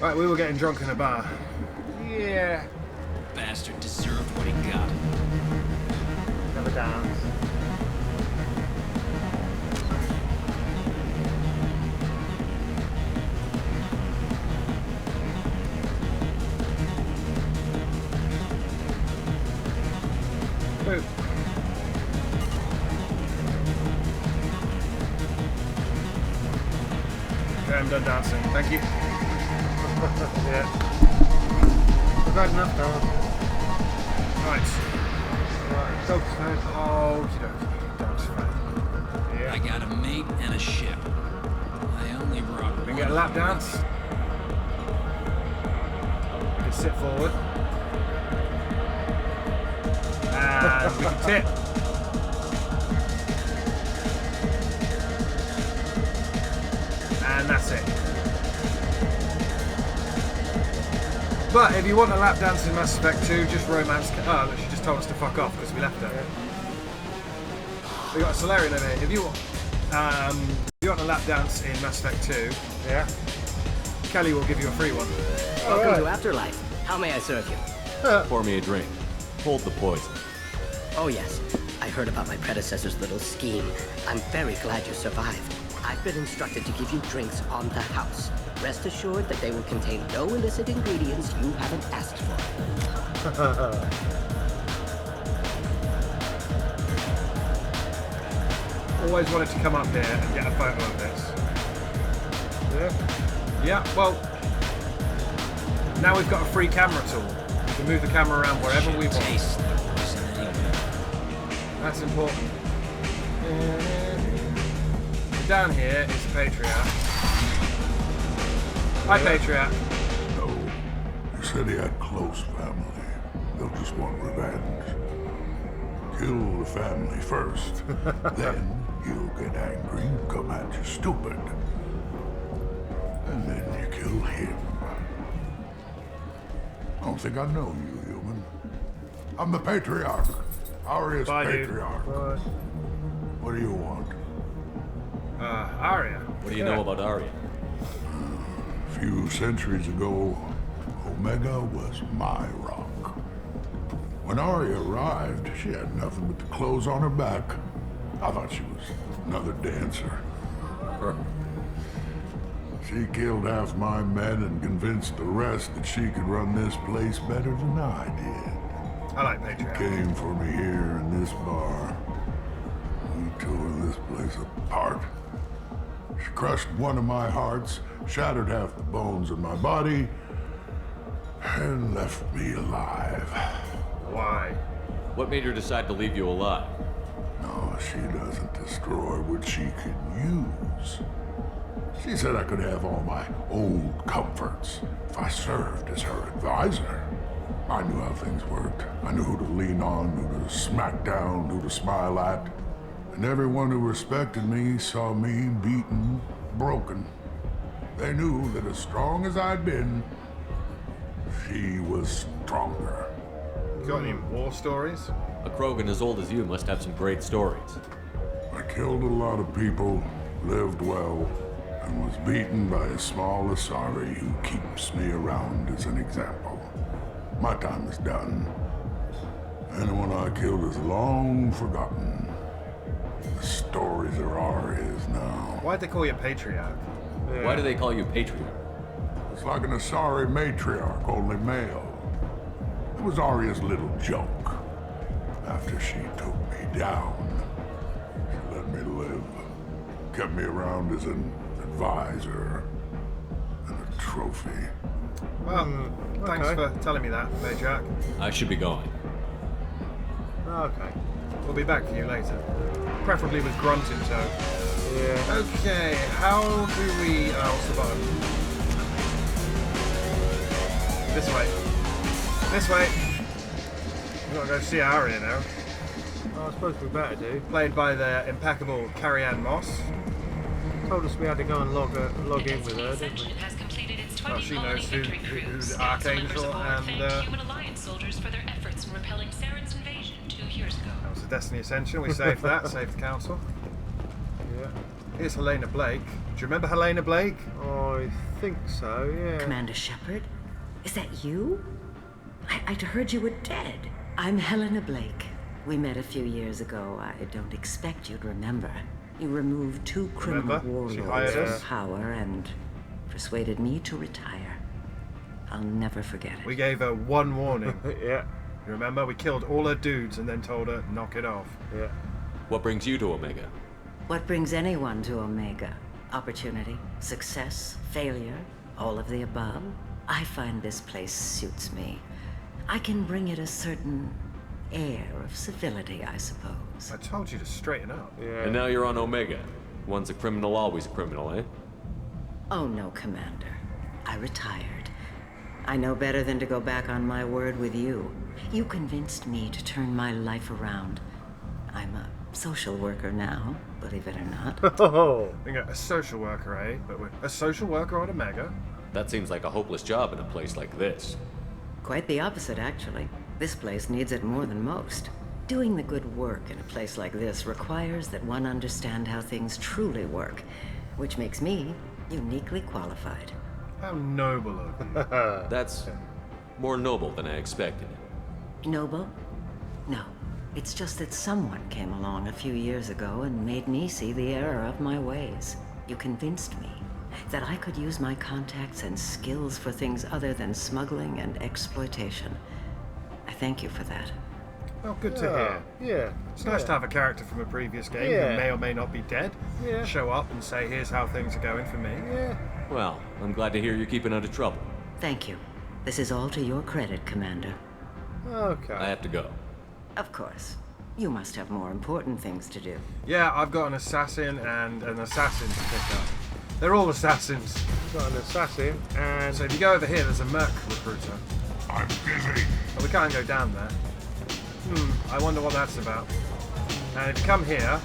Right, we were getting drunk in a bar. Yeah. Bastard deserved what he got. Have a dance. Boop. Okay, I'm done dancing. Thank you. Yeah. We've had enough dance. Right. Right, dog's fine. Okie dokie. Dog's fine. I Yeah. got a mate and a ship. I only brought We can one get a lap of them dance. We can sit forward. And we can tip. And that's it. But if you want a lap dance in Mass Effect 2, just romance. Oh, look, she just told us to fuck off because we left her. We got a Solarian over here. If you want a lap dance in Mass Effect 2, Yeah. Kelly will give you a free one. Welcome to Afterlife. How may I serve you? Pour me a drink. Hold the poison. Oh yes, I heard about my predecessor's little scheme. I'm very glad you survived. I've been instructed to give you drinks on the house. Rest assured that they will contain no illicit ingredients you haven't asked for. Always wanted to come up here and get a photo of this. Yeah. Yeah, well, now we've got a free camera tool. We can move the camera around wherever we want. Taste the poison anyway. That's important. Down here is the Patriarch. Hi, Patriarch. No. He said he had close family. They'll just want revenge. Kill the family first. Then he'll get angry and come at you stupid. And then you kill him. I don't think I know you, human. I'm the Patriarch. Aria's Bye, dude. Patriarch. Right. What do you want? Arya. What do you know about Arya? A few centuries ago, Omega was my rock. When Arya arrived, she had nothing but the clothes on her back. I thought she was another dancer. She killed half my men and convinced the rest that she could run this place better than I did. I like Patriarch. Came for me here in this bar. We tore this place apart. She crushed one of my hearts, shattered half the bones in my body, and left me alive. Why? What made her decide to leave you alive? No, she doesn't destroy what she can use. She said I could have all my old comforts if I served as her advisor. I knew how things worked. I knew who to lean on, who to smack down, who to smile at. And everyone who respected me saw me beaten, broken. They knew that as strong as I'd been, she was stronger. You got any war stories? A Krogan as old as you must have some great stories. I killed a lot of people, lived well, and was beaten by a small Asari who keeps me around as an example. My time is done. Anyone I killed is long forgotten. The stories are Aria's now. Why'd they call you Patriarch? Yeah. Why do they call you Patriarch? It's like an Asari matriarch, only male. It was Aria's little joke. After she took me down, she let me live. Kept me around as an advisor and a trophy. Well, thanks okay. for telling me that, Patriarch. I should be going. Okay. We'll be back for you later. Preferably with Grunt in tow. Yeah. Okay, how do we... Oh, what's the button? This way. This way. We've got to go see Arya now. Oh, I suppose we better do. Played by the impeccable Carrie-Anne Moss. Told us we had to go and log in with her, didn't we? Has completed its Well, 20 she colony knows who victory cruise. the and Archangel members aboard and, thanked Human Alliance soldiers for their efforts in repelling Saren's invasion 2 years ago. That was the Destiny Ascension. We saved that, saved the council. Yeah. Here's Helena Blake. Do you remember Helena Blake? I think so, yeah. Commander Shepard? Is that you? I'd heard you were dead. I'm Helena Blake. We met a few years ago. I don't expect you'd remember. You removed 2 criminal Remember? She warlords hired from us. power and persuaded me to retire. I'll never forget it. We gave her one warning. Yeah, You remember? We killed all her dudes and then told her, knock it off. yeah. What brings you to Omega? What brings anyone to Omega? Opportunity, success, failure, all of the above? I find this place suits me. I can bring it a certain air of civility, I suppose. I told you to straighten up. Yeah. And now you're on Omega. Once a criminal, always a criminal, eh? Oh no, Commander. I retired. I know better than to go back on my word with you. You convinced me to turn my life around. I'm a social worker now, believe it or not. Oh, Being a social worker, eh? But we're a social worker on Omega? That seems like a hopeless job in a place like this. Quite the opposite, actually. This place needs it more than most. Doing the good work in a place like this requires that one understand how things truly work, which makes me uniquely qualified. How noble of you. That's more noble than I expected. Noble? No. It's just that someone came along a few years ago and made me see the error of my ways. You convinced me that I could use my contacts and skills for things other than smuggling and exploitation. I thank you for that. Well, good to hear. yeah. It's nice to have a character from a previous game Yeah. who may or may not be dead Yeah. show up and say, here's how things are going for me. Yeah. Well, I'm glad to hear you're keeping out of trouble. Thank you. This is all to your credit, Commander. Okay. I have to go. Of course. You must have more important things to do. Yeah, I've got an assassin and an assassin to pick up. They're all assassins. Got an assassin, and So if you go over here, there's a merc recruiter. I'm busy. But we can't go down there. I wonder what that's about. And if you come here,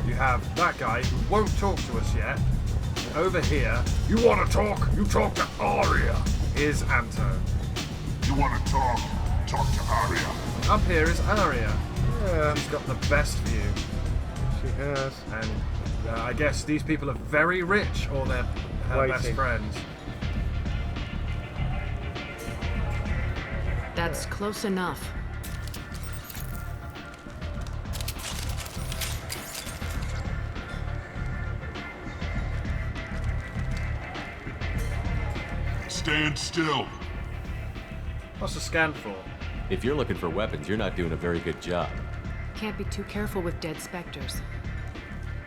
you have that guy who won't talk to us yet. And over here You want to talk? You talk to Arya. is Anto. You want to talk? Talk to Arya. Up here is Arya. yeah, She's got the best view. she has. And I guess these people are very rich, or they're her best Waiting. friends. That's close enough. Stand still. What's the scan for? If you're looking for weapons, you're not doing a very good job. Can't be too careful with dead specters.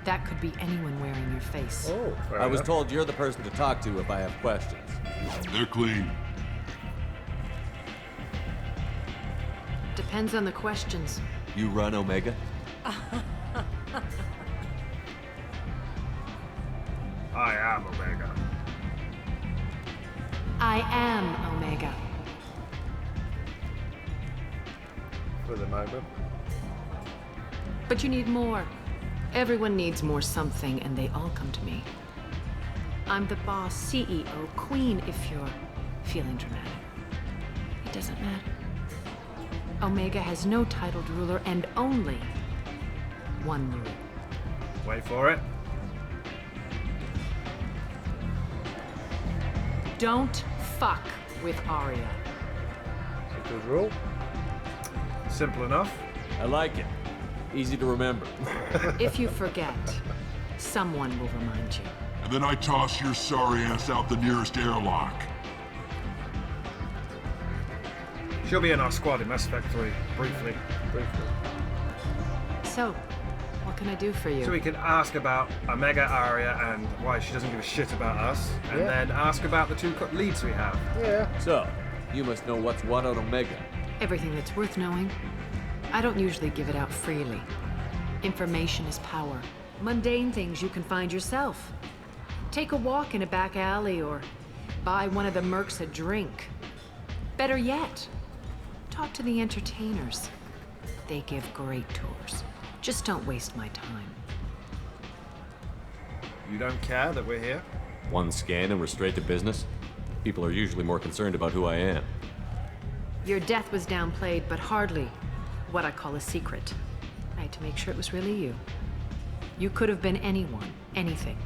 That could be anyone wearing your face. Oh, fair I was enough. told you're the person to talk to if I have questions. They're clean. Depends on the questions. You run Omega? I am Omega. I am Omega. For the moment. But you need more. Everyone needs more something, and they all come to me. I'm the boss, CEO, queen, if you're feeling dramatic. It doesn't matter. Omega has no titled ruler and only one rule. Wait for it. Don't fuck with Arya. It's a good rule. Simple enough. I like it. Easy to remember. If you forget, someone will remind you. And then I toss your sorry ass out the nearest airlock. She'll be in our squad in Mass Effect 3, briefly. So, what can I do for you? So we can ask about Omega Arya and why she doesn't give a shit about us, and Yeah. then ask about the two leads we have. Yeah. So, you must know what's what on Omega. Everything that's worth knowing. I don't usually give it out freely. Information is power. Mundane things you can find yourself. Take a walk in a back alley or buy one of the mercs a drink. Better yet, talk to the entertainers. They give great tours. Just don't waste my time. You don't care that we're here? One scan and we're straight to business? People are usually more concerned about who I am. Your death was downplayed, but hardly what I call a secret. I had to make sure it was really you. You could have been anyone, Anything.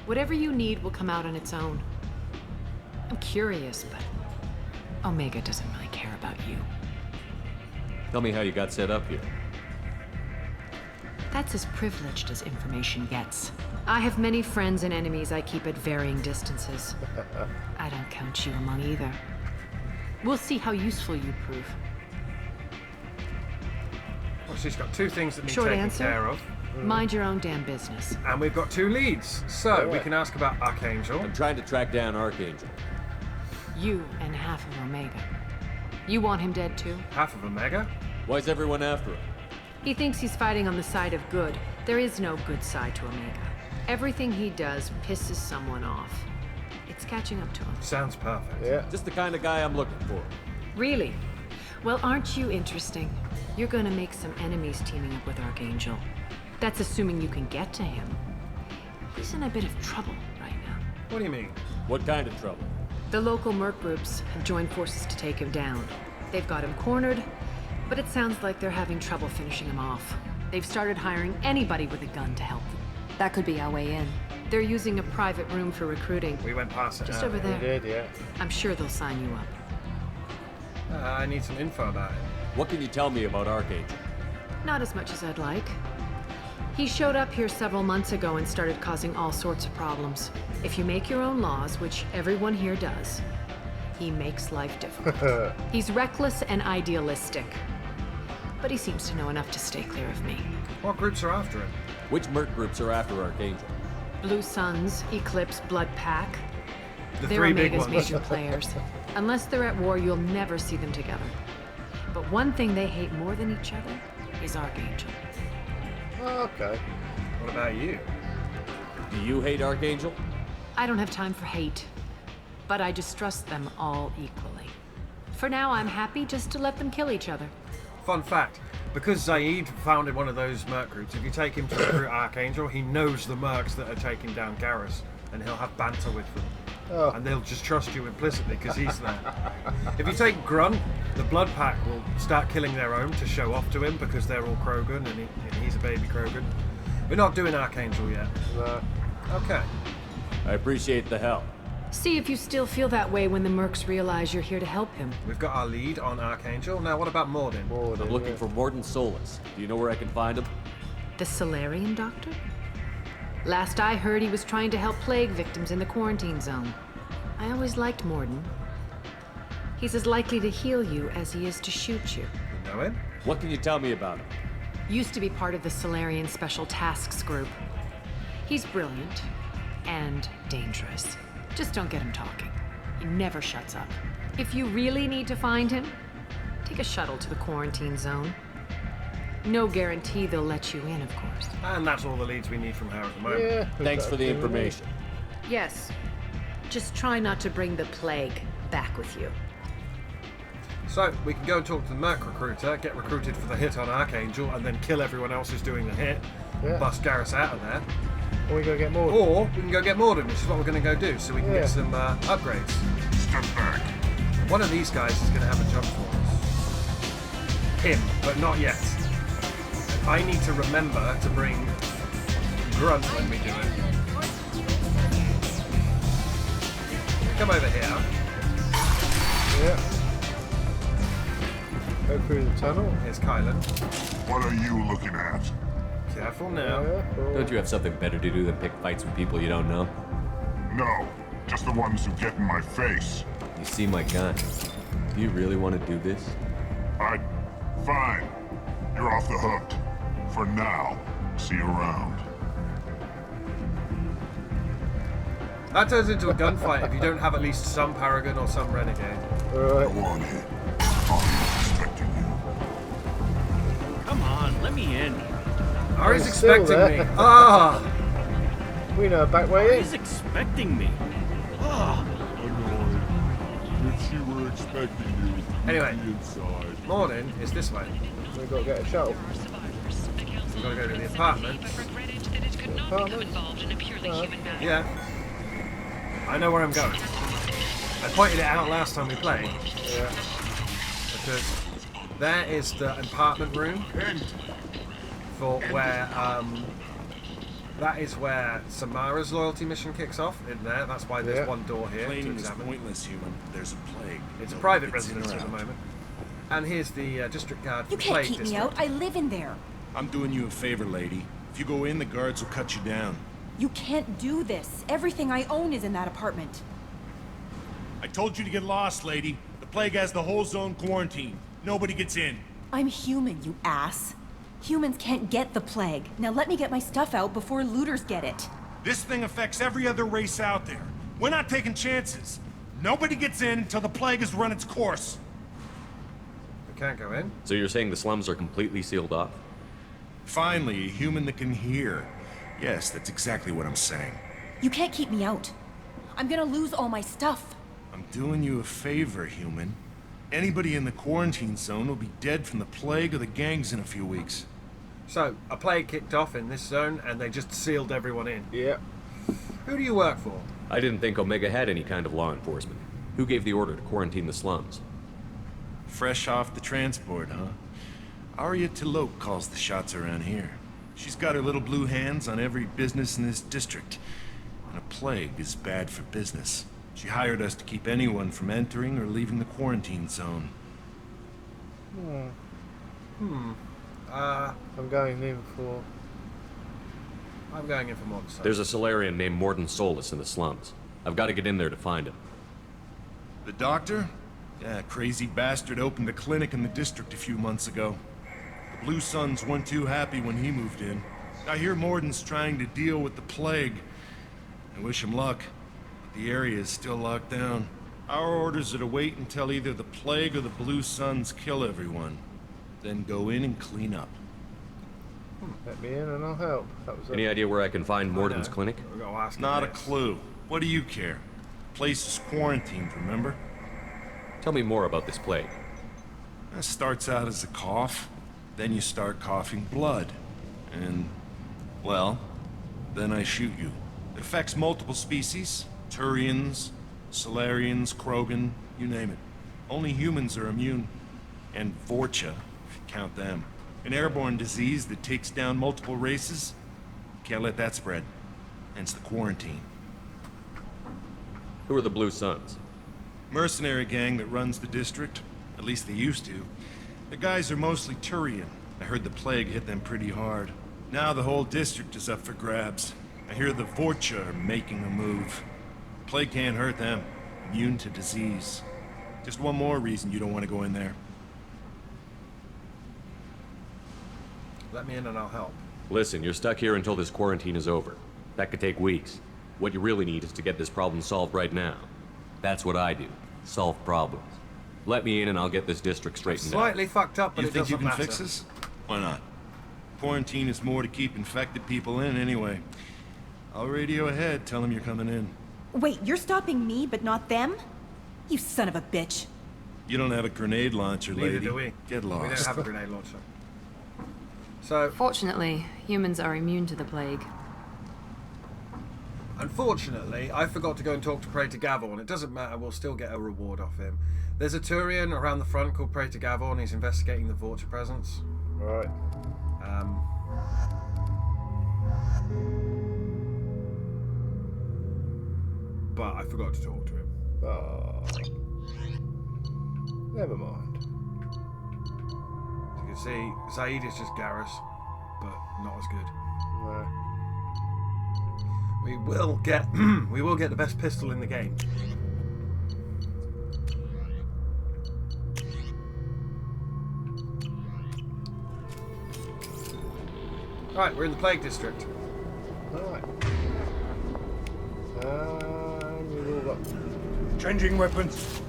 Whatever you need will come out on its own. I'm curious, but Omega doesn't really care about you. Tell me how you got set up here. That's as privileged as information gets. I have many friends and enemies I keep at varying distances. I don't count you among either. We'll see how useful you prove. Well, she's got 2 things that need Short taken answer? care of. Mind your own damn business. And we've got 2 leads. So, we can ask about Archangel. I'm trying to track down Archangel. You and half of Omega. You want him dead too? Half of Omega? Why's everyone after him? He thinks he's fighting on the side of good. There is no good side to Omega. Everything he does pisses someone off. It's catching up to him. Sounds perfect. Yeah. Just the kind of guy I'm looking for. Really? Well, aren't you interesting? You're gonna make some enemies teaming up with Archangel. That's assuming you can get to him. He's in a bit of trouble right now. What do you mean? What kind of trouble? The local merc groups have joined forces to take him down. They've got him cornered, but it sounds like they're having trouble finishing him off. They've started hiring anybody with a gun to help them. That could be our way in. They're using a private room for recruiting. We went past it. Just over there. We did, yeah. I'm sure they'll sign you up. I need some info about it. What can you tell me about Archangel? Not as much as I'd like. He showed up here several months ago and started causing all sorts of problems. If you make your own laws, which everyone here does, he makes life difficult. He's reckless and idealistic. But he seems to know enough to stay clear of me. What groups are after him? Which merc groups are after Archangel? Blue Suns, Eclipse, Blood Pack. The They're 3 big Omega's ones. major players. Unless they're at war, you'll never see them together. But one thing they hate more than each other is Archangel. Oh, okay. What about you? Do you hate Archangel? I don't have time for hate, but I distrust them all equally. For now, I'm happy just to let them kill each other. Fun fact, because Zaid founded one of those merc groups, if you take him to recruit Archangel, he knows the mercs that are taking down Garrus, and he'll have banter with them. Oh. And they'll just trust you implicitly because he's there. If you take Grunt, the Blood Pack will start killing their own to show off to him because they're all Krogan and he's a baby Krogan. We're not doing Archangel yet. No. Okay. I appreciate the help. See if you still feel that way when the mercs realize you're here to help him. We've got our lead on Archangel. Now what about Mordin? I'm looking for Mordin Solus. Do you know where I can find him? The Solarian Doctor? Last I heard, he was trying to help plague victims in the quarantine zone. I always liked Mordin. He's as likely to heal you as he is to shoot you. You know him? What can you tell me about him? Used to be part of the Solarian Special Tasks Group. He's brilliant and dangerous. Just don't get him talking. He never shuts up. If you really need to find him, take a shuttle to the quarantine zone. No guarantee they'll let you in, of course. And that's all the leads we need from her at the moment. Yeah. Thanks for the information. Yes. Just try not to bring the plague back with you. So, we can go and talk to the Merc recruiter, get recruited for the hit on Archangel, and then kill everyone else who's doing the hit, Yeah. bust Garrus out of there. Or we go get more. Or we can go get Mordin, which is what we're going to go do, so we can Yeah. get some upgrades. Step back. One of these guys is going to have a job for us. Him, but not yet. I need to remember to bring Grunt when we do it. Come over here. Yeah. Go through the tunnel. Here's Kylan. What are you looking at? Careful now. Yeah, cool. Don't you have something better to do than pick fights with people you don't know? No, just the ones who get in my face. You see my gun. Do you really want to do this? Fine. You're off the hook. For now. See you around. That turns into a gunfight if you don't have at least some Paragon or some Renegade. Alright. Go on in. I'm expecting you. Come on, let me in. Ari's He's still expecting me. there. Ah! We know a back way in. He's expecting me. Oh, Annoyed. If she were expecting you, Anyway. be inside. Morning is this way. We've got to get a shuttle. We've got to go to the apartment. Regretted that it could not become Apartment? involved in a purely human matter. Yeah. I know where I'm going. I pointed it out last time we played. Yeah. Because there is the apartment room for where That is where Samara's loyalty mission kicks off, in there. That's why there's one door here to Claiming is examine. pointless, human. There's a plague. It's a Nobody private gets in or residence at the out. moment. And here's the district guard You for the can't Plague keep me District. out. I live in there. I'm doing you a favor, lady. If you go in, the guards will cut you down. You can't do this. Everything I own is in that apartment. I told you to get lost, lady. The plague has the whole zone quarantined. Nobody gets in. I'm human, you ass. Humans can't get the plague. Now let me get my stuff out before looters get it. This thing affects every other race out there. We're not taking chances. Nobody gets in until the plague has run its course. We can't go in. So you're saying the slums are completely sealed off? Finally, a human that can hear. Yes, that's exactly what I'm saying. You can't keep me out. I'm gonna lose all my stuff. I'm doing you a favor, human. Anybody in the quarantine zone will be dead from the plague or the gangs in a few weeks. So, a plague kicked off in this zone, and they just sealed everyone in. Yeah. Who do you work for? I didn't think Omega had any kind of law enforcement. Who gave the order to quarantine the slums? Fresh off the transport, huh? Arya Tiloke calls the shots around here. She's got her little blue hands on every business in this district. And a plague is bad for business. She hired us to keep anyone from entering or leaving the quarantine zone. I'm going in for... I'm going in for more stuff. There's a Solarian named Morden Solus in the slums. I've got to get in there to find him. The doctor? Yeah, crazy bastard opened a clinic in the district a few months ago. The Blue Suns weren't too happy when he moved in. I hear Morden's trying to deal with the plague. I wish him luck, but the area is still locked down. Our orders are to wait until either the plague or the Blue Suns kill everyone. Then go in and clean up. Let me in and I'll help. That was Any idea where I can find Morden's know. clinic? We've got to ask him Not a this. clue. What do you care? The place is quarantined, remember? Tell me more about this plague. It starts out as a cough, then you start coughing blood. And, well, then I shoot you. It affects multiple species. Turians, Solarians, Krogan, you name it. Only humans are immune. And Vorcha, if you count them. An airborne disease that takes down multiple races. Can't let that spread. Hence the quarantine. Who are the Blue Suns? Mercenary gang that runs the district. At least they used to. The guys are mostly Turian. I heard the plague hit them pretty hard. Now the whole district is up for grabs. I hear the Vorcha are making a move. Plague can't hurt them. Immune to disease. Just one more reason you don't want to go in there. Let me in and I'll help. Listen, you're stuck here until this quarantine is over. That could take weeks. What you really need is to get this problem solved right now. That's what I do. Solve problems. Let me in and I'll get this district straightened out. Slightly fucked up, but You it think doesn't you can matter. fix this? Why not? Quarantine is more to keep infected people in anyway. I'll radio ahead, tell them you're coming in. Wait, you're stopping me, but not them? You son of a bitch. You don't have a grenade launcher, Neither lady. do we. Get We don't lost. have a grenade launcher. So, Fortunately, humans are immune to the plague. unfortunately, I forgot to go and talk to Praetor Gavorn. It doesn't matter, we'll still get a reward off him. There's a Turian around the front called Praetor Gavorn. He's investigating the Vorcha presence. Right. But I forgot to talk to him. Oh. Never mind. As you can see, Zaid is just Garrus, but not as good. No. We will get we will get the best pistol in the game. Right, we're in the Plague District. Alright. We all got... Changing weapons.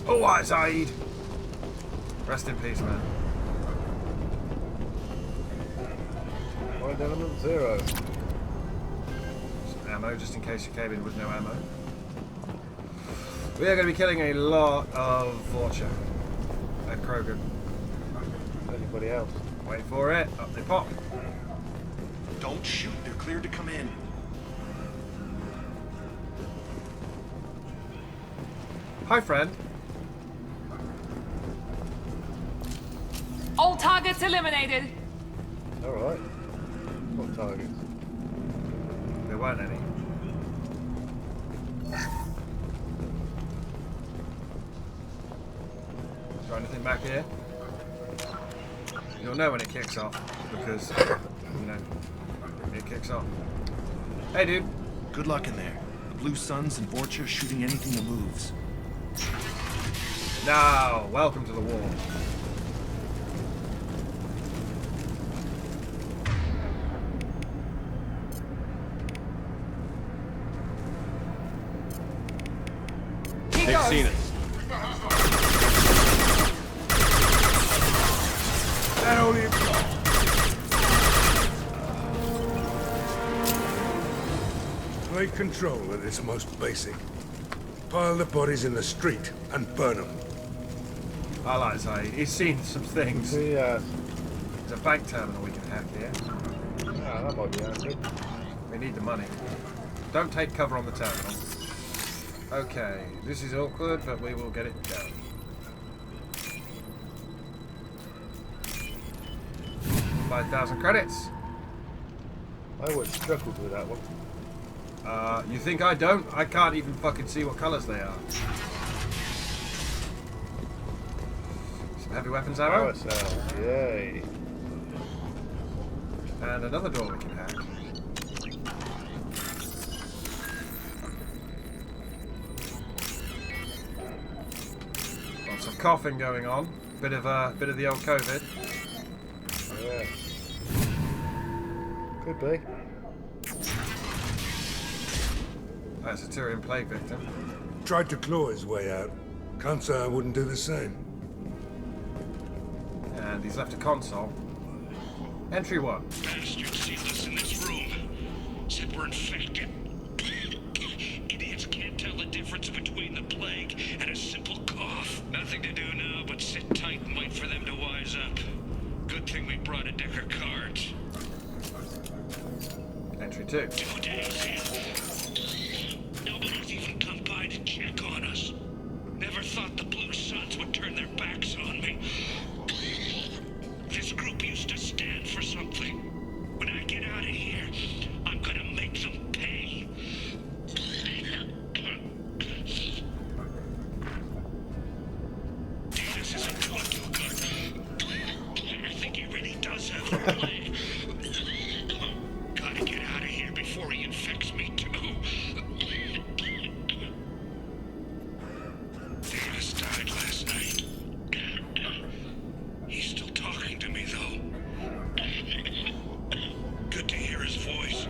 Oh, hi, Zaid! Rest in peace, man. Find element 0. Some ammo, just in case you came in with no ammo. We are going to be killing a lot of Vorcha and Krogan. Anybody else? Wait for it. Up they pop. Don't shoot, they're cleared to come in. Hi, friend. All targets eliminated. Alright. What targets? weren't any. Got anything back here? You'll know when it kicks off, because, you know, it kicks off. Hey, dude. Good luck in there. The Blue Suns and Vorcha shooting anything that moves. Now, welcome to the war. They've seen us. Take control at its most basic. Pile the bodies in the street and burn them. I like Saeed. He's seen some things. Yeah. There's a bank terminal we can hack here. Ah, that might be handy. We need the money. Don't take cover on the terminal. Okay, this is awkward, but we will get it done. $5,000 credits. I always struggled with that one. You think I don't? I can't even fucking see what colours they are. Some heavy weapons ammo. Power cell. Yay. And another door we can hack. Lots of coughing going on. Bit of the old COVID. Yeah. Could be. That's a Tyrian plague victim. Tried to claw his way out. Can't say I wouldn't do the same. And he's left a console. Entry 1. Bastard sealed us in this room. Said we're infected. Idiots can't tell the difference between the plague and a simple cough. Nothing to do now but sit tight and wait for them to wise up. Good thing we brought a deck of cards. Entry 2. 2 days in. Nobody's even come by to check on us. Never thought the Blue Suns would turn their backs on me. This group used to stand for something. When I get out of here, I'm gonna make them pay. Davis isn't doing too good. I think he really does have the plague. Gotta get out of here before he infects me too. Davis died last night. He's still talking to me, though. Good to hear his voice.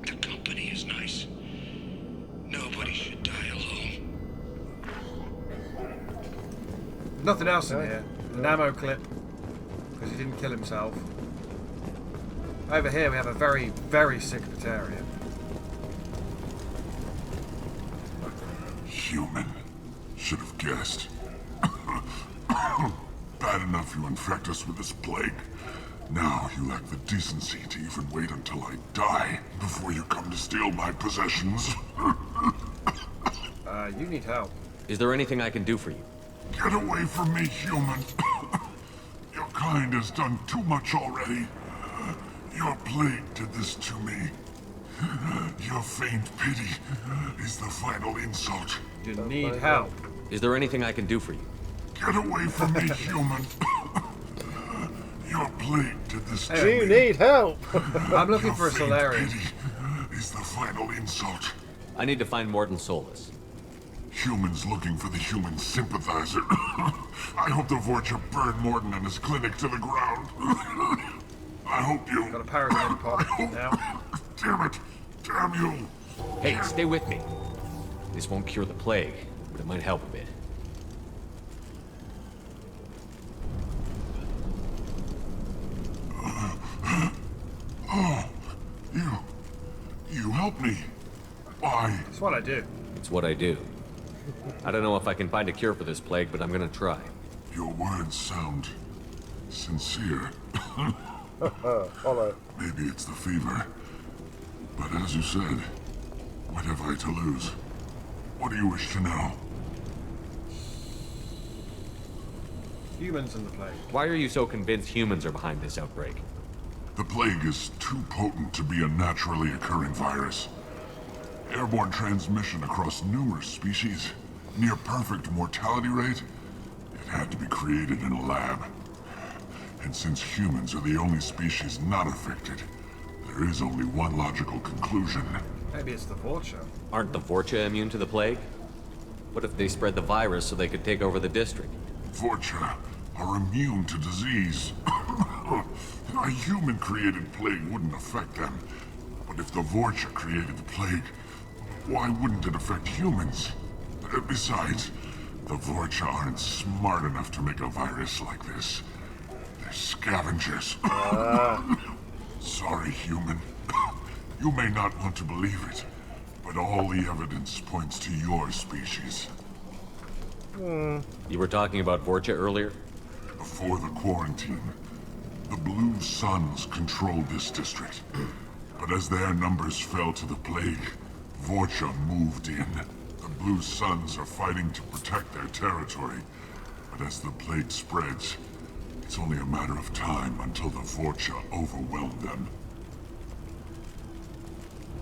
The company is nice. Nobody should die alone. Nothing else in here. An ammo clip. Because he didn't kill himself. Over here we have a very, very sick Batarian. Human. Should have guessed. Bad enough you infect us with this plague. Now you lack the decency to even wait until I die before you come to steal my possessions. You need help. Is there anything I can do for you? Get away from me, human. Your kind has done too much already. Your plague did this to me. Your faint pity is the final insult. You need help. Is there anything I can do for you? Get away from me, human. Your plague did this to me. You need help. I'm looking for a Solarian. Pity is the final insult. I need to find Morton Solus. Humans looking for the human sympathizer. I hope the Vorcha burn Morton and his clinic to the ground. I hope you... Got a paragon pop now. Damn it! Damn you! Hey, stay with me. This won't cure the plague, but it might help a bit. Oh, you help me. Why? It's what I do. It's what I do. I don't know if I can find a cure for this plague, but I'm gonna try. Your words sound sincere. Follow. Maybe it's the fever. But as you said, what have I to lose? What do you wish to know? Humans in the plague. Why are you so convinced humans are behind this outbreak? The plague is too potent to be a naturally occurring virus. Airborne transmission across numerous species, near perfect mortality rate. It had to be created in a lab. And since humans are the only species not affected, there is only one logical conclusion. Maybe it's the Vulture. Aren't the Vorcha immune to the plague? What if they spread the virus so they could take over the district? Vorcha are immune to disease. A human-created plague wouldn't affect them. But if the Vorcha created the plague, why wouldn't it affect humans? Besides, the Vorcha aren't smart enough to make a virus like this. They're scavengers. Sorry, human. You may not want to believe it, but all the evidence points to your species. You were talking about Vorcha earlier? Before the quarantine, the Blue Suns controlled this district. But as their numbers fell to the plague, Vorcha moved in. The Blue Suns are fighting to protect their territory. But as the plague spreads, it's only a matter of time until the Vorcha overwhelm them.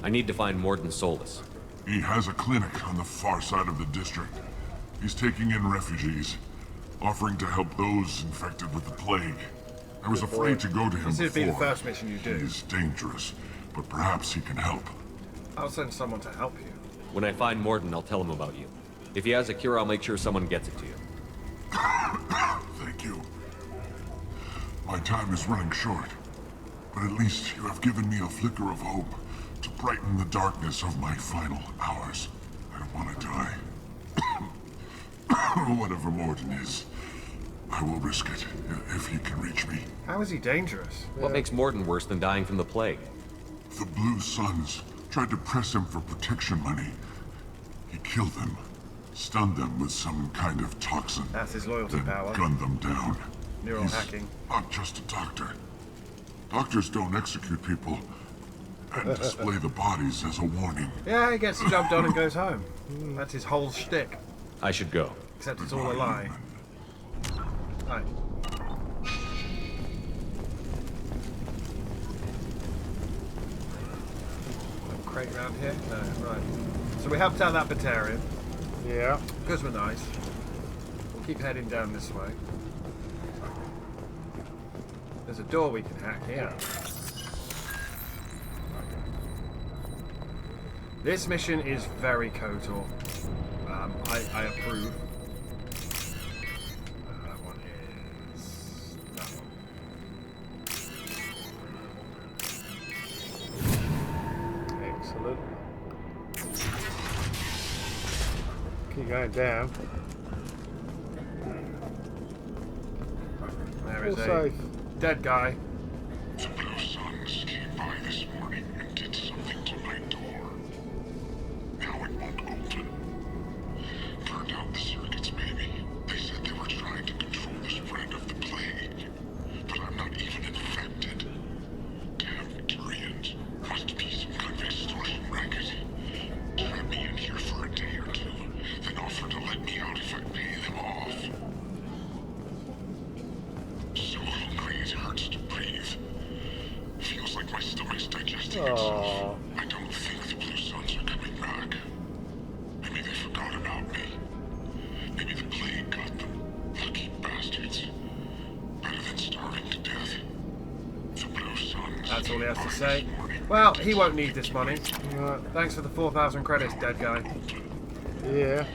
I need to find Mordin Solus. He has a clinic on the far side of the district. He's taking in refugees, offering to help those infected with the plague. I was afraid to go to him This would be the before. first mission you do. He's dangerous, but perhaps he can help. I'll send someone to help you. When I find Mordin, I'll tell him about you. If he has a cure, I'll make sure someone gets it to you. Thank you. My time is running short, but at least you have given me a flicker of hope to brighten the darkness of my final hours. I don't want to die. Whatever Morden is, I will risk it if he can reach me. How is he dangerous? What makes Mordin worse than dying from the plague? The Blue Suns tried to press him for protection money. He killed them, stunned them with some kind of toxin. That's his loyalty then power. gunned them down. Neural He's hacking. not just a doctor. Doctors don't execute people and display the bodies as a warning. Yeah, he gets the job done and goes home. That's his whole shtick. I should go. Except it's all a lie. Right. Crate around here? No, right. So we helped out that Batarian. Yeah. Because we're nice. We'll keep heading down this way. There's a door we can hack here. This mission is very KOTOR. I approve. That one is... that one. Excellent. Keep going down. There is All a safe. dead guy. The Blue Suns came by this morning and did something to my door. Now it won't open. Burned out the circuits, maybe. They said they were trying to control the spread of the plague. But I'm not even infected. Damn Tyrians. Must be some kind of extortion racket. Trap me in here for a day or two, then offer to let me out if I pay them off. So hungry it hurts to breathe. Feels like my stomach's digesting itself. I don't think the Blue Suns are coming back. Maybe they forgot about me. Maybe the plague got them. Lucky bastards. Better than starving to death. The Blue Suns. That's all he has to say. Well, he won't need this money. Thanks for the 4,000 credits, dead guy. Yeah.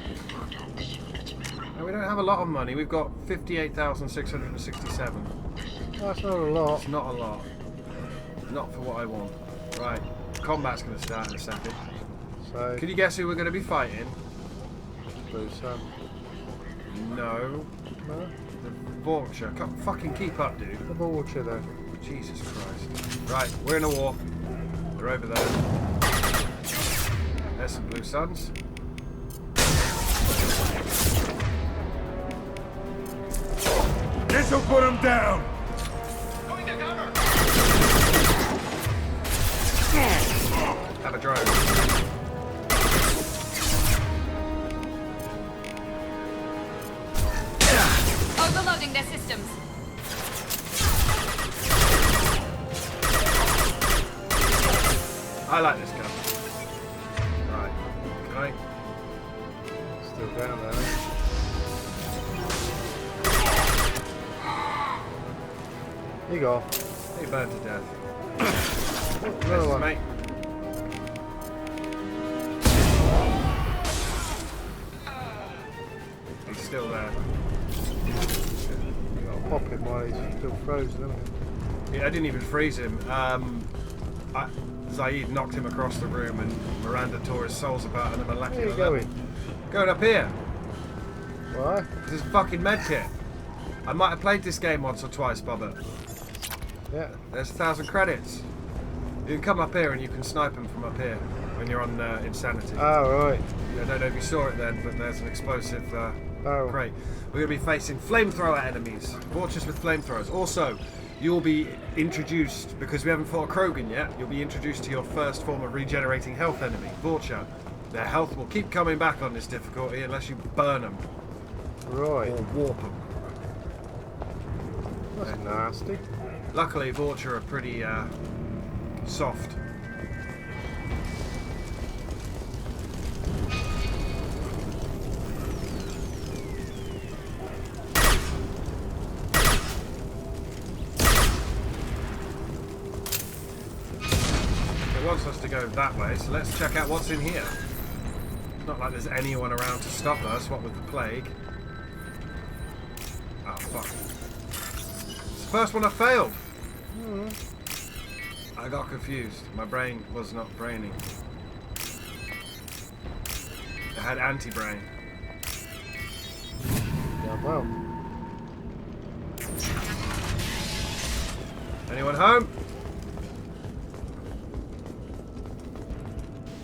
No, we don't have a lot of money. We've got 58,667. That's not a lot. It's not a lot. Not for what I want. Right. Combat's going to start in a second. So, Can you guess who we're going to be fighting? Blue Sun. No. No? The Vulture. Can't fucking keep up, dude. The Vulture then. Jesus Christ. Right, we're in a war. They're over there. There's some Blue Suns. This'll put him down! Have a drone. Overloading their systems. Still down there. You go. He burned to death. Another one. Mate. He's still there. You gotta pop him while he's still frozen, haven't you? Yeah, I didn't even freeze him. Zaid knocked him across the room and Miranda tore his souls apart at a molecular Where are you level. Going up here. Why? This is fucking medkit. I might have played this game once or twice, Bobber. Yeah. There's 1,000 credits. You can come up here and you can snipe them from up here when you're on Insanity. Oh, right. I don't know if you saw it then, but there's an explosive Oh. crate. We're going to be facing flamethrower enemies. Vultures with flamethrowers. Also, you'll be introduced, because we haven't fought a Krogan yet, you'll be introduced to your first form of regenerating health enemy, Vulture. Their health will keep coming back on this difficulty unless you burn them. Right. Or warp them. That's nasty. Luckily, Vulture are pretty soft. It wants us to go that way, so let's check out what's in here. It's not like there's anyone around to stop us, what with the plague. Oh, fuck. It's the first one I failed. I got confused. My brain was not braining. I had anti-brain. Yeah, well. Anyone home?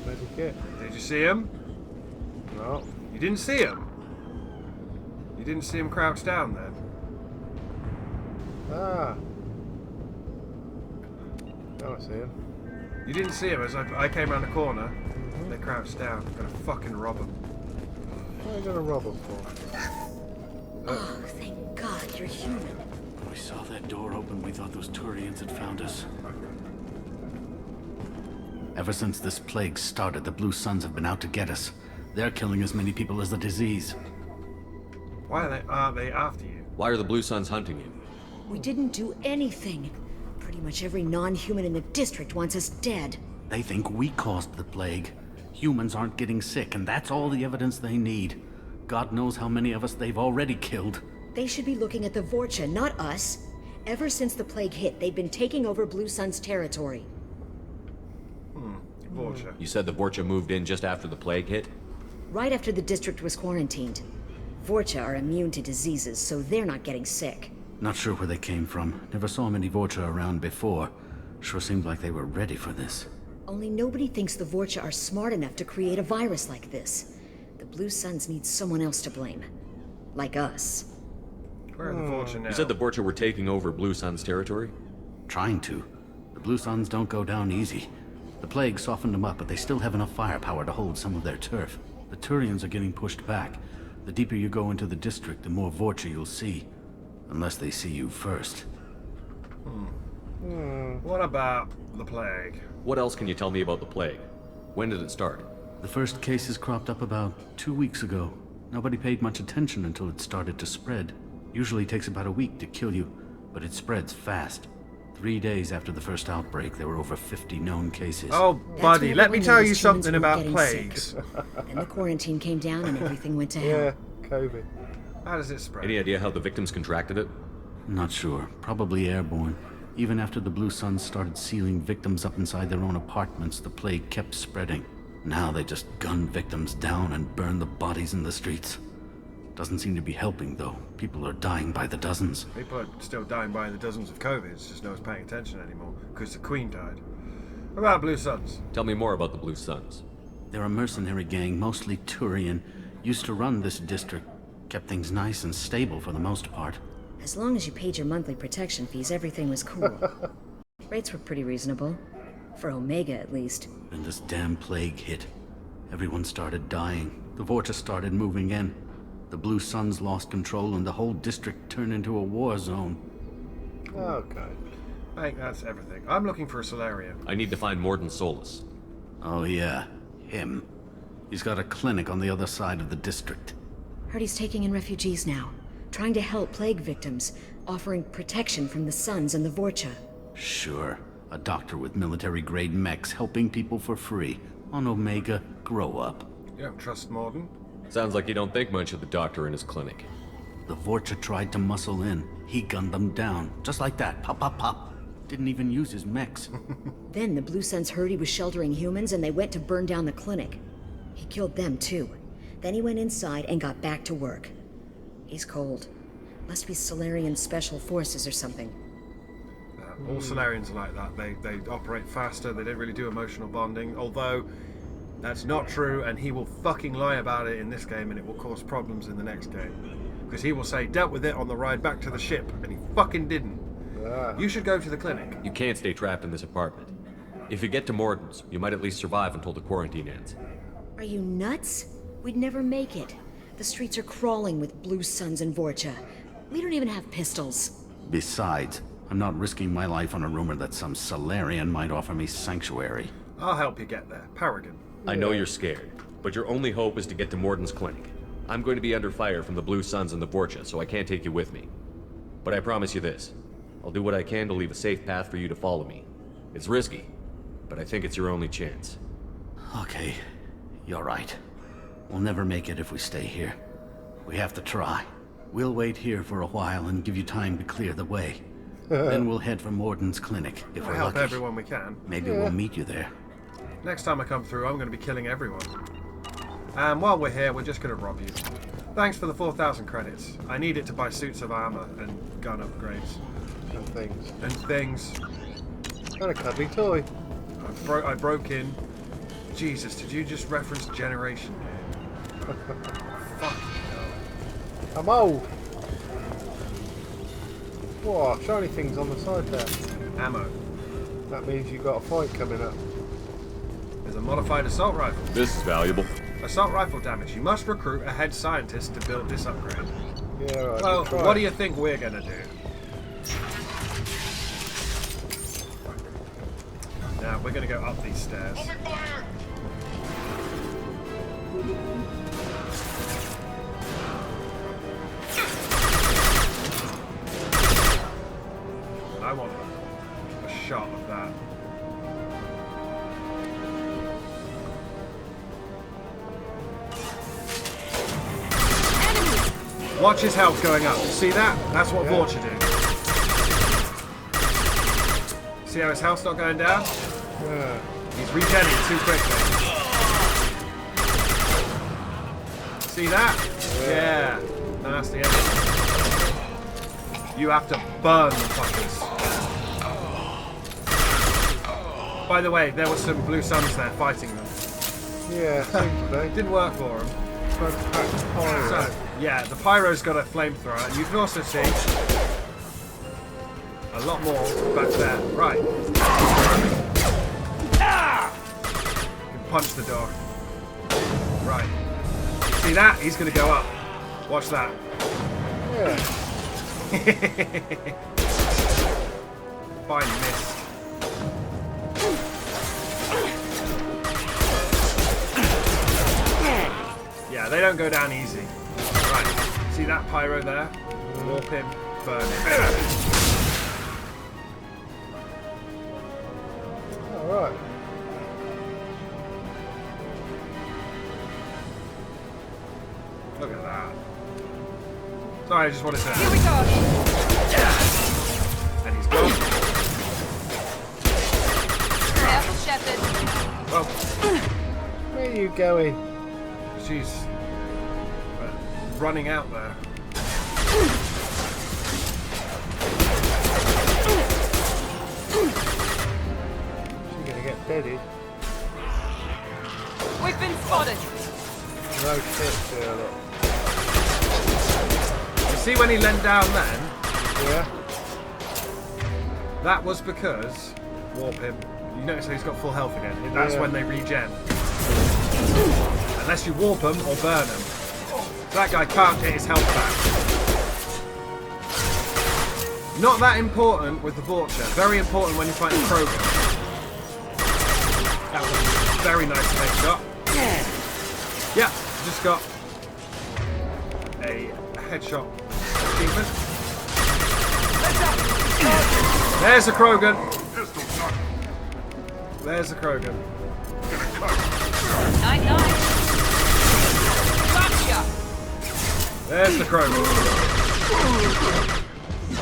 Medikit. Did you see him? No. You didn't see him? You didn't see him crouched down then? Ah. Now I see him. You didn't see him as I came around the corner. They crouched down. I'm gonna fucking rob them. What are you gonna rob him for? Oh, thank God you're human. When we saw that door open, we thought those Turians had found us. Ever since this plague started, the Blue Suns have been out to get us. They're killing as many people as the disease. Why aren't they after you? Why are the Blue Suns hunting you? We didn't do anything. Pretty much every non-human in the district wants us dead. They think we caused the plague. Humans aren't getting sick, and that's all the evidence they need. God knows how many of us they've already killed. They should be looking at the Vorcha, not us. Ever since the plague hit, they've been taking over Blue Sun's territory. Vulture. You said the Vorcha moved in just after the plague hit? Right after the district was quarantined. Vorcha are immune to diseases, so they're not getting sick. Not sure where they came from. Never saw many Vorcha around before. Sure seemed like they were ready for this. Only nobody thinks the Vorcha are smart enough to create a virus like this. The Blue Suns need someone else to blame. Like us. Where are the Vulture now? You said the Vorcha were taking over Blue Sun's territory? Trying to. The Blue Suns don't go down easy. The plague softened them up, but they still have enough firepower to hold some of their turf. The Turians are getting pushed back. The deeper you go into the district, the more Vorcha you'll see. Unless they see you first. What about the plague? What else can you tell me about the plague? When did it start? The first cases cropped up about 2 weeks ago. Nobody paid much attention until it started to spread. Usually takes about a week to kill you, but it spreads fast. 3 days after the first outbreak, there were over 50 known cases. Oh, buddy, let me tell you something about getting plagues. Then the quarantine came down and everything went to hell. Yeah, COVID. How does it spread? Any idea how the victims contracted it? Not sure. Probably airborne. Even after the Blue Suns started sealing victims up inside their own apartments, the plague kept spreading. Now they just gun victims down and burn the bodies in the streets. Doesn't seem to be helping, though. People are dying by the dozens. People are still dying by the dozens of COVID. It's just no one's paying attention anymore because the Queen died. What about Blue Suns? Tell me more about the Blue Suns. They're a mercenary gang, mostly Turian. Used to run this district. Kept things nice and stable for the most part. As long as you paid your monthly protection fees, everything was cool. Rates were pretty reasonable. For Omega, at least. Then this damn plague hit. Everyone started dying. The Vorcha started moving in. The Blue Suns lost control and the whole district turned into a war zone. Okay. I think that's everything. I'm looking for a Solarian. I need to find Morden Solus. Oh yeah, him. He's got a clinic on the other side of the district. Heard he's taking in refugees now, trying to help plague victims, offering protection from the Suns and the Vorcha. Sure. A doctor with military-grade mechs helping people for free. On Omega, grow up. You don't trust Morden? Sounds like you don't think much of the doctor in his clinic. The Vorcha tried to muscle in. He gunned them down. Just like that. Pop, pop, pop. Didn't even use his mechs. Then the Blue Suns heard he was sheltering humans and they went to burn down the clinic. He killed them too. Then he went inside and got back to work. He's cold. Must be Solarian Special Forces or something. All Solarians are like that. They operate faster, they don't really do emotional bonding, although that's not true, and he will fucking lie about it in this game and it will cause problems in the next game. Because he will say, dealt with it on the ride back to the ship, and he fucking didn't. You should go to the clinic. You can't stay trapped in this apartment. If you get to Morden's, you might at least survive until the quarantine ends. Are you nuts? We'd never make it. The streets are crawling with Blue Suns and Vorcha. We don't even have pistols. Besides, I'm not risking my life on a rumor that some Solarian might offer me sanctuary. I'll help you get there. Paragon. I know you're scared, but your only hope is to get to Morden's clinic. I'm going to be under fire from the Blue Suns and the Vorcha, so I can't take you with me. But I promise you this. I'll do what I can to leave a safe path for you to follow me. It's risky, but I think it's your only chance. Okay, you're right. We'll never make it if we stay here. We have to try. We'll wait here for a while and give you time to clear the way. Then we'll head for Morden's clinic, if We'll we're help lucky. everyone we can. Maybe we'll meet you there. Next time I come through, I'm going to be killing everyone. And while we're here, we're just going to rob you. Thanks for the 4,000 credits. I need it to buy suits of armor and gun upgrades. And things. And things. And a cuddly toy. I broke in. Jesus, did you just reference Generation? Fuck. I'm old. What? Shiny things on the side there. Ammo. That means you've got a fight coming up. There's a modified assault rifle. This is valuable. Assault rifle damage. You must recruit a head scientist to build this upgrade. Yeah, right. Well, what do you think we're gonna do? Now we're gonna go up these stairs. I want a shot of that. Watch his health going up. See that? That's what Vorcha do. See how his health's not going down? Yeah. He's regenning too quickly. See that? Yeah. Nasty enemy. You have to burn the fuckers. By the way, there were some Blue Suns there fighting them. Yeah, seems It didn't work for them. So, yeah, the Pyro's got a flamethrower, and you can also see a lot more back there. Right. You can punch the door. Right. See that? He's going to go up. Watch that. Yeah. Fine missed. Yeah, they don't go down easy. Right. See that Pyro there? Warp him, burn him. Alright. Look at that. Sorry, I just wanted to... Here we go. And he's gone. Careful, Shepard. Well, Where are you going? she's running out there. She's gonna get deaded. We've been spotted. No shit, Sherlock. You see when he leant down then? Yeah. That was because... Warp him. You notice how he's got full health again. That's Yeah. when they regen. Unless you warp him or burn him. That guy can't get his health back. Not that important with the Vorcha. Very important when you're fighting Krogan. That was a very nice headshot. Yeah, just got a headshot achievement. There's a Krogan. There's a Krogan. Night. Gotcha. There's the Krogan.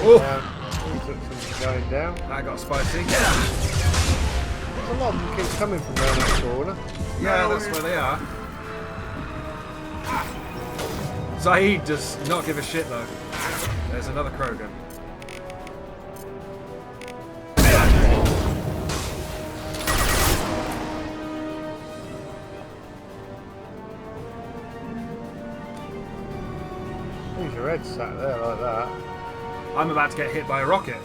Oh! He took some going down. That got spicy. There's a lot of them keep coming from around that corner. Yeah, that's where they are. Zaid does not give a shit though. There's another Krogan. Who's your head sat there like that? I'm about to get hit by a rocket.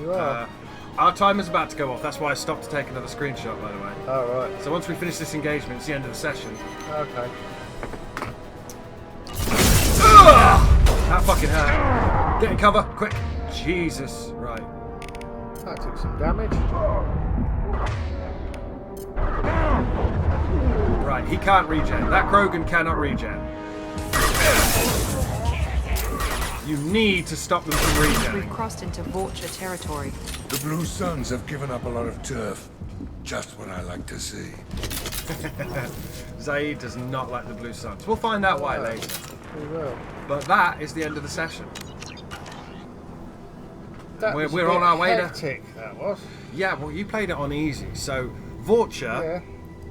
You are? Our timer's about to go off. That's why I stopped to take another screenshot, by the way. Oh, right. So once we finish this engagement, it's the end of the session. Okay. Ugh! That fucking hurt. Get in cover, quick. Jesus. Right. That took some damage. Right, he can't regen. That Krogan cannot regen. You need to stop them from We've regening. crossed into Vulture territory. The Blue Suns have given up a lot of turf. Just what I like to see. Zaid does not like the Blue Suns. We'll find out why later. We will. But that is the end of the session. That was We're a bit on our way hectic, that was. Yeah, well, you played it on easy. So, Vulture,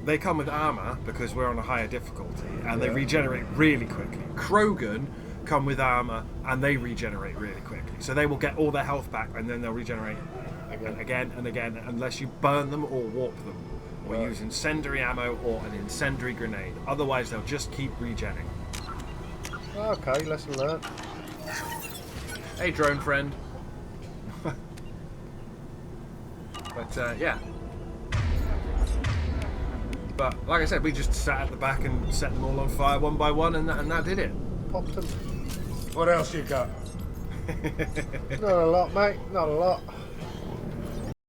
they come with armor because we're on a higher difficulty, and they regenerate really quickly. Krogan come with armor, and they regenerate really quickly. So they will get all their health back, and then they'll regenerate again and again, unless you burn them or warp them, or use incendiary ammo or an incendiary grenade. Otherwise, they'll just keep regenning. Okay, lesson learned. Hey, drone friend. But yeah. But like I said, we just sat at the back and set them all on fire one by one, and that did it. Popped them. What else you got? Not a lot, mate. Not a lot.